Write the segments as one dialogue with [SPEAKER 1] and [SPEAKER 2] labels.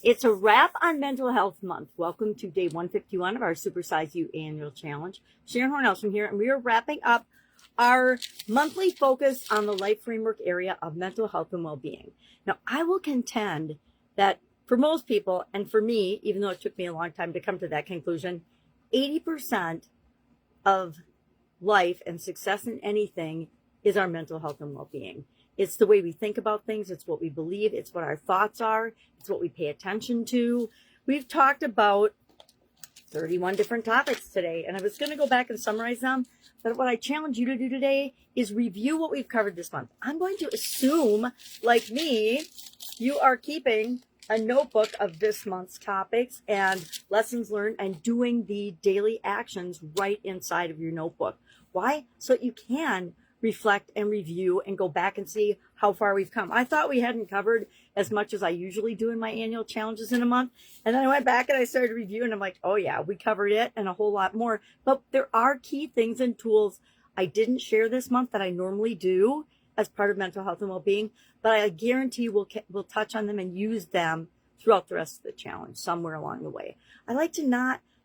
[SPEAKER 1] It's a wrap on Mental Health Month. Welcome to day 151 of our Supersize You annual challenge. Sharon Horne-Ellstrom here, and we are wrapping up our monthly focus on the life framework area of mental health and well-being. Now, I will contend that for most people, and for me, even though it took me a long time to come to that conclusion, 80% of life and success in anything is our mental health and well-being. It's the way we think about things. It's what we believe. It's what our thoughts are. It's what we pay attention to. We've talked about 31 different topics today, and I was going to go back and summarize them. But what I challenge you to do today is review what we've covered this month. I'm going to assume, like me, you are keeping a notebook of this month's topics and lessons learned and doing the daily actions right inside of your notebook. Why? So that you can reflect and review and go back and see how far we've come. I thought we hadn't covered as much as I usually do in my annual challenges in a month. And then I went back and I started reviewing and I'm like, oh yeah, we covered it and a whole lot more. But there are key things and tools I didn't share this month that I normally do as part of mental health and well-being, but I guarantee we'll touch on them and use them throughout the rest of the challenge somewhere along the way.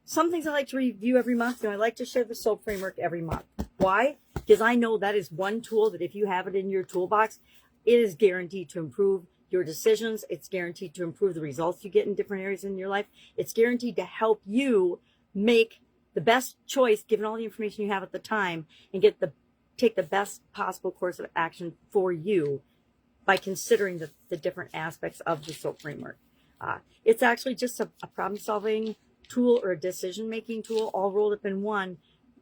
[SPEAKER 1] Some things I like to review every month, and I like to share the SOAP framework every month. Why? Because I know that is one tool that if you have it in your toolbox, it is guaranteed to improve your decisions. It's guaranteed to improve the results you get in different areas in your life. It's guaranteed to help you make the best choice given all the information you have at the time and take the best possible course of action for you by considering the different aspects of the SOAP framework. It's actually just a problem-solving tool or a decision-making tool all rolled up in one.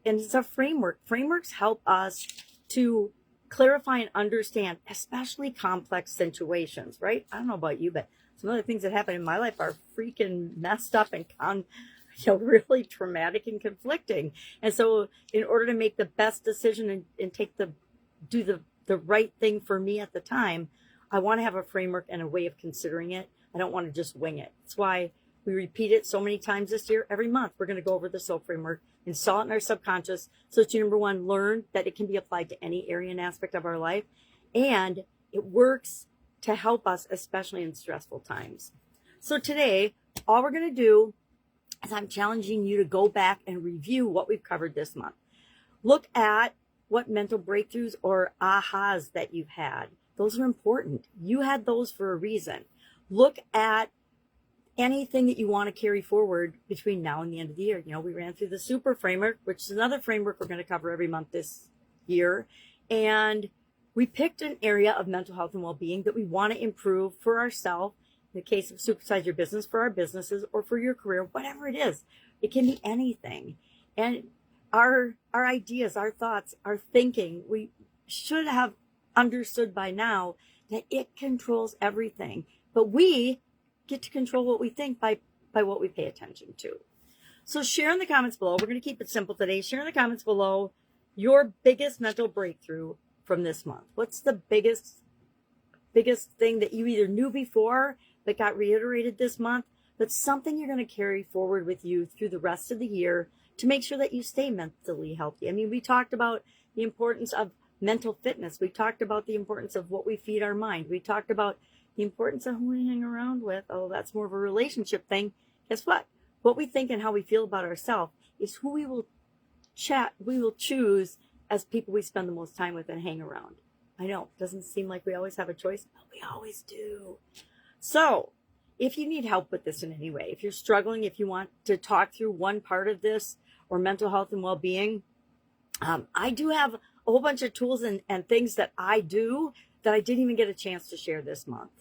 [SPEAKER 1] And it's a framework. Frameworks help us to clarify and understand, especially complex situations, right? I don't know about you, but some of the things that happen in my life are freaking messed up and really traumatic and conflicting. And so in order to make the best decision and do the right thing for me at the time, I want to have a framework and a way of considering it. I don't want to just wing it. That's why we repeat it so many times this year. Every month, we're going to go over the SOAP framework, install it in our subconscious so that you, number one, learn that it can be applied to any area and aspect of our life. And it works to help us, especially in stressful times. So today, all we're going to do is I'm challenging you to go back and review what we've covered this month. Look at what mental breakthroughs or ahas that you've had. Those are important. You had those for a reason. Look at anything that you want to carry forward between now and the end of the year. We ran through the super framework, which is another framework we're going to cover every month this year. And we picked an area of mental health and well-being that we want to improve for ourselves. In the case of Supersize Your Business, for our businesses or for your career, whatever it is, it can be anything. And our ideas, our thoughts, our thinking, we should have understood by now that it controls everything. But we get to control what we think by what we pay attention to. So share in the comments below. We're going to keep it simple today. Share in the comments below your biggest mental breakthrough from this month. What's the biggest thing that you either knew before that got reiterated this month, but something you're going to carry forward with you through the rest of the year to make sure that you stay mentally healthy? I mean, we talked about the importance of mental fitness. We talked about the importance of what we feed our mind. We talked about the importance of who we hang around with. Oh, that's more of a relationship thing. Guess what? What we think and how we feel about ourselves is who we will choose as people we spend the most time with and hang around. I know, it doesn't seem like we always have a choice, but we always do. So if you need help with this in any way, if you're struggling, if you want to talk through one part of this or mental health and well-being, I do have a whole bunch of tools and things that I do that I didn't even get a chance to share this month.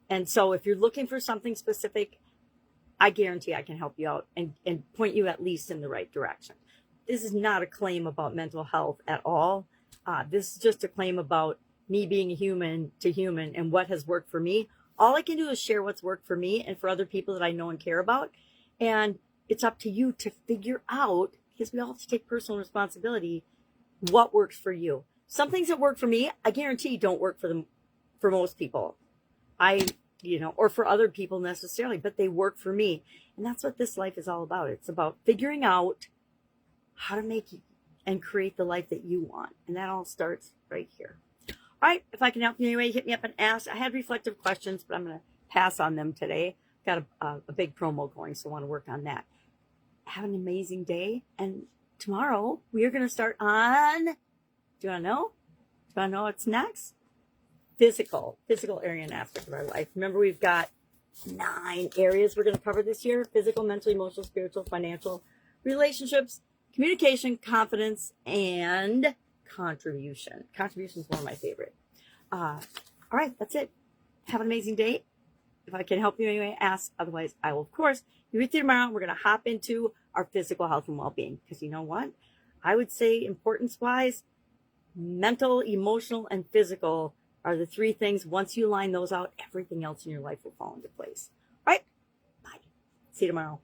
[SPEAKER 1] And so if you're looking for something specific, I guarantee I can help you out and point you at least in the right direction. This is not a claim about mental health at all. This is just a claim about me being a human to human and what has worked for me. All I can do is share what's worked for me and for other people that I know and care about. And it's up to you to figure out, because we all have to take personal responsibility, what works for you. Some things that work for me, I guarantee don't work for most people. Or for other people necessarily, but they work for me. And that's what this life is all about. It's about figuring out how to make and create the life that you want. And that all starts right here. All right. If I can help you anyway, hit me up and ask. I had reflective questions, but I'm going to pass on them today. got a big promo going, so I want to work on that. Have an amazing day. And tomorrow we are going to start on, do you want to know? Do you want to know what's next? Physical area and aspect of our life. Remember, we've got 9 areas we're going to cover this year: physical, mental, emotional, spiritual, financial, relationships, communication, confidence, and contribution. Contribution is one of my favorite. All right, that's it. Have an amazing day. If I can help you anyway, ask. Otherwise, I will, of course, be with you tomorrow. We're going to hop into our physical health and well-being. Because you know what? I would say, importance-wise, mental, emotional, and physical are the 3 things. Once you line those out, everything else in your life will fall into place. All right? Bye. See you tomorrow.